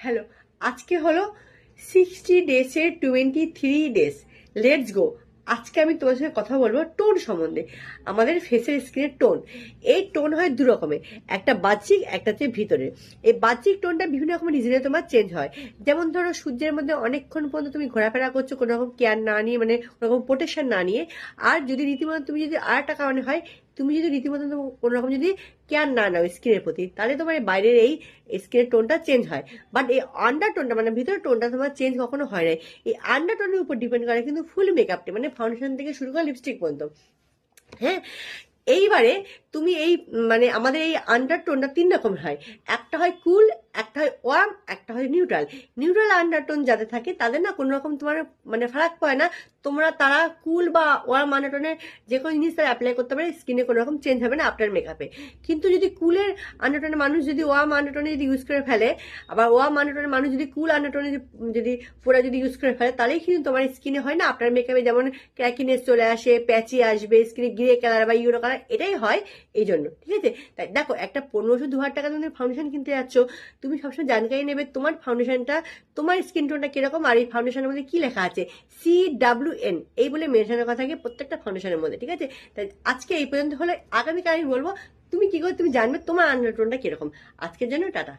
Hello, আজকে হলো 60 ডেজের 23 days. Let's go. আজকে আমি তোমার সঙ্গে কথা বলবো টোন সম্বন্ধে। আমাদের ফেসের স্কিনের টোন, এই টোন হয় দু রকমের, একটা বাহ্যিক, একটা হচ্ছে ভিতরে। এই বাহ্যিক টোনটা বিভিন্ন রকমের রিজনে তোমার চেঞ্জ হয়। যেমন ধরো সূর্যের মধ্যে অনেকক্ষণ পর্যন্ত তুমি ঘোরাফেরা করছো কোনো রকম কেয়ার না নিয়ে, মানে কোনো রকম প্রোটেকশন না নিয়ে। আর যদি রীতিমতো তুমি যদি আর একটা কারণে হয়, তুমি যদি রীতিমতো কোনো রকম যদি কেয়ার না নাও স্কিনের প্রতি, তাহলে তোমার বাইরের এই স্কিনের টোনটা চেঞ্জ হয়। বাট এই আন্ডার টোনটা মানে ভিতরের টোনটা তোমার চেঞ্জ কখনো হয় না। এই আন্ডার টোনের উপর ডিপেন্ড করে কিন্তু ফুল মেকআপটি, মানে ফাউন্ডেশন থেকে শুরু করে লিপস্টিক পর্যন্ত। হ্যাঁ, এইবারে তুমি এই মানে আমাদের এই আন্ডারটোনটা তিন রকম হয়। একটা হয় কুল, একটা হয় ওয়ার্ম, একটা হয় নিউট্রাল। নিউট্রাল আন্ডারটোন যাদের থাকে তাদের না কোনো রকম তোমার মানে ফারাক পড়ে না। তারা কুল বা ওয়ার্ম আন্ডারটোনের যে কোনো জিনিস তারা অ্যাপ্লাই করতে পারে, স্কিনে কোনো রকম চেঞ্জ হবে না আফটার মেকআপে। কিন্তু যদি কুলের আন্ডারটোনের মানুষ যদি ওয়ার্ম আন্ডারটোনে যদি ইউজ করে ফেলে, আবার ওয়ার্ম আন্ডারটোনের মানুষ যদি কুল আন্ডারটোনে যদি পুরো যদি ইউজ করে ফেলে, তাহলেই কিন্তু তোমার স্কিনে হয় না আফটার মেকআপে যেমন ক্র্যাকিনেস চলে আসে, প্যাচি আসবে, স্কিনে গ্রে কালার বা ইউরো কালার, এটাই হয় এই জন্য। ঠিক আছে, তাই দেখো একটা 1500-2000 টাকা তুমি ফাউন্ডেশন কিনতে যাচ্ছ, তুমি সবসময় জানকারি নেবে তোমার ফাউন্ডেশনটা, তোমার স্কিন টোনটা কিরকম, আর এই ফাউন্ডেশনের মধ্যে কি লেখা আছে, CWN এই বলে মেনশন করা থাকে প্রত্যেকটা ফাউন্ডেশনের মধ্যে। ঠিক আছে, তাই আজকে এই পর্যন্ত হলে, আগামীকাল আমি বলবো তুমি কি করে তুমি জানবে তোমার আন্ডারটোনটা কিরকম। আজকের জন্য টাটা।